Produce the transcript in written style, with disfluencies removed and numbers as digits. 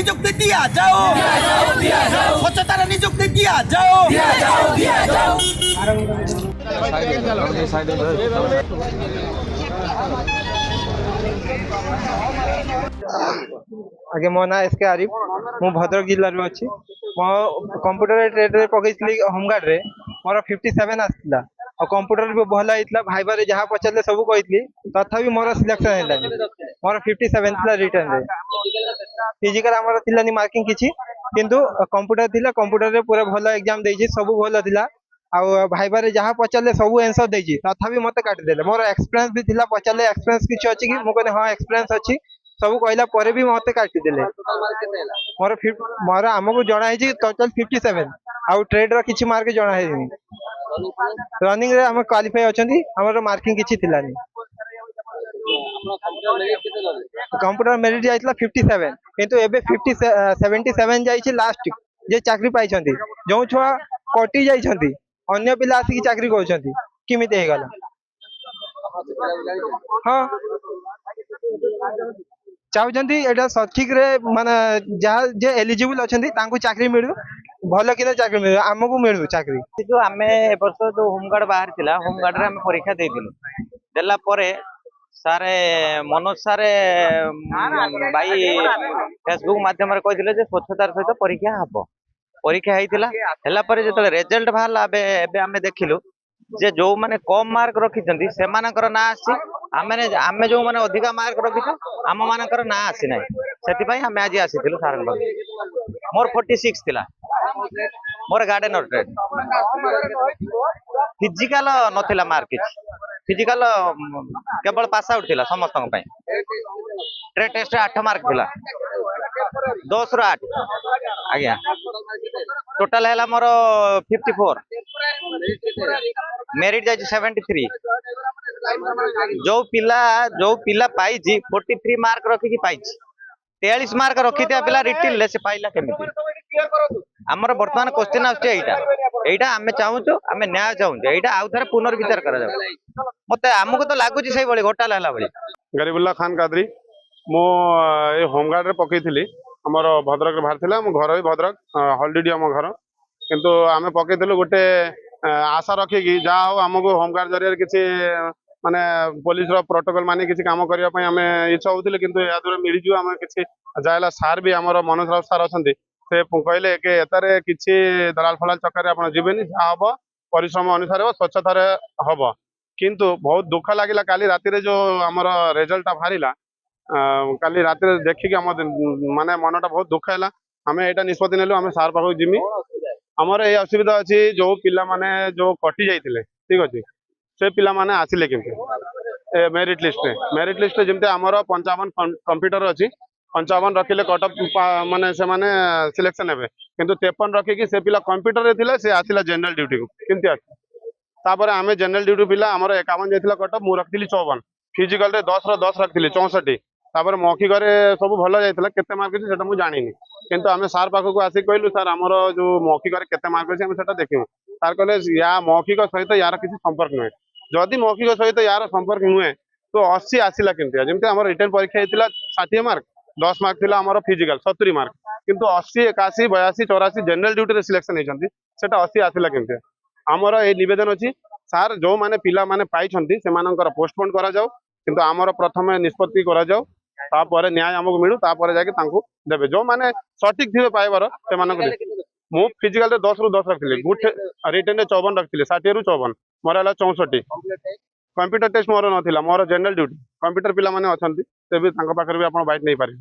नियुक्ति दिया जाओ, स्वच्छता नियुक्ति दिया जाओ। आगे मो ना एसके आरिफ मु भद्रक जिल्ला रो अछि मो कंप्यूटर ट्रेड रे पकैछली होमगार्ड रे मोर 57 आस्तिला और कंप्यूटर भी भल आइतला भाई बारे जहाँ पचारे सब कही तथापि मोर सिलेक्शन हेलानी मोर 57 थिला रिटर्न रे फिजिकल हमर थिलानी मार्किंग किछि किंतु कंप्यूटर थिला कंप्यूटर रे पूरा भल एग्जाम देछि सब भल थिला आउ भाई बारे जहाँ पचारे सब आंसर देछि तथापि मते काटि देले मोर एक्सपीरियंस भी थिला पचारे एक्सपीरियंस किछि अछि कि मु कहले हां एक्सपीरियंस अछि सब कहला पर भी मते काटि देले मोर मोर हमको जणा है टोटल 57 आउ ट्रेड रो किछि मार्क जणा है रनिंग रे हम क्वालिफाई अछंती हमर मार्किंग किछि थिलानी कंप्यूटर मेरिट जाइतला 57 किंतु एबे 77 जाइछि लास्ट जे चाकरी पाइ छंती जो छुआ कटि जाइ छंती अन्य पिला आसी चाकरी करछंती किमिते हे गला हां चाहते एटा सठिक रे माने जहाँ जे एलिजिबल अछंती तांको चाकरी मिलु भल कि चाकरी मिलु आमको मिलु चाकरी जो आमे ए वर्ष जो होमगार्ड बाहर थिला होमगार्ड रे हम परीक्षा देथिलु देला परे सारे मनोज सारे भाई फेसबुक माध्यम रे कहिथिले जे स्वच्छतार सहित परीक्षा हबो परीक्षा हेतिला हेला परे जेतले रिजल्ट बाहरला एबे आमे देखिलु जे जो माने कम मार्क रखिचंती सेमानकर ना आसी आमे जो माने अधिका मार्क रखिछु आम मानकर ना आसी नै सेति पई हमें आज आसीथिलु सारन बाबू मोर 46 थिला मोर गार्डन ट्रेड फिजिकल नथिला मार्क फिजिकल केवल पास आउट थिला समस्त पई ट्रेड टेस्ट 8 मार्क थिला 10 रो 8 आज्ञा टोटल हैला मोर 54 मेरिट जाय 73 जो पिला पाइछि 43 मार्क रखि कि पाइछि 43 मार्क रखिथिया पिला रिटिल ले से पाइला केमिति हमर वर्तमान क्वेश्चन आछे एइटा आमे चाहूछु आमे न्याय चाहूछु एइटा आउ थरे पुनर्विचार करा जाऊ मते हमको तो लागुची सही बळी घोटाला हला बळी गरीबुल्ला खान कादरी मो ए होमगार्ड रे पकैथिली हमर भद्रक रे बाहर थिला मो घर भी भद्रक हॉलिडे हम घर किंतु आमे पकैथिलु गोटे आशा रखी कि जा हो हमको होमगार्ड जरिया किसी माने पुलिस रो प्रोटोकॉल माने किसी काम करिया पई हमें इच्छा होतिले किंतु या द्वारा मिली जो हम किसी जायला सार भी हमर मनोज राव सार अछंती से कहले कि एतारे किसी दलाल फलाल चक्कर रे आपण जीवेनी जा हबो परिश्रम अनुसार हो स्वच्छता रे हबो किंतु बहुत दुख लागिला काली राति रे जो हमर रिजल्ट बाहरिला काली राति रे देखि कि हम माने मनटा बहुत दुख हैला हमें एटा निष्पत्ति नेलु हमें सार पाखु जिमी हमर ए असुविधा अछि जो पिला माने जो कटि जाइतिले ठीक अछि से पिला माने आसिले केमते मेरिट लिस्ट जेमते हमर 55 कंप्यूटर अछि 55 रखिले कट ऑफ माने से माने सिलेक्शन हेबे किंतु 53 रखि कि से पिला कंप्यूटर रे थिले से आसिला जनरल ड्यूटी को केमते आछि तापर आमे जनरल ड्यूटी पिला हमर 51 जाइतिला कट ऑफ मु रखिली 54 फिजिकल रे 10 रो 10 रखिली 64 तापर मौखिक रे सब भल जाइतिला केते मार्क अछि सेटा मु जानिनी किंतु आमे सार पाखो को आसी कहलु सर हमर जो मौखिक रे केते मार्क अछि हम सेटा देखिमु सार कहले या मौखिक सहित यार किसी संपर्क नुहे जदि मौखिक सहित यार संपर्क नुहे तो 80 आसिला केमते जेमते हमर रिटर्न परीक्षा हेतिला 60 मार्क 10 मार्क थिला हमर फिजिकल 70 मार्क किंतु 80 81 82 84 जनरल ड्यूटी रे सिलेक्शन हेचंती सेटा 80 आसिला केमते हमर ए निवेदन अछि सर जो माने पिला माने पाई छंती से मानकर पोस्टपोन करा जाऊ किंतु हमर प्रथम निष्पत्ति करा जाऊ तापर न्याय हमको मिलू तापर जाके तांको देबे जो माने सटीक थिबे पाइबार से मानक मु फिजिकल रे 10 रु 10 रखिले गुड रिटर्न रे 54 रखिले 60 रु 54 मोर हला 64 कंप्यूटर टेस्ट मोर नथिला मोर जनरल ड्यूटी कंप्यूटर पिला माने अछंती तेबे तांको पाखर भी आपण बाइट नै पारे।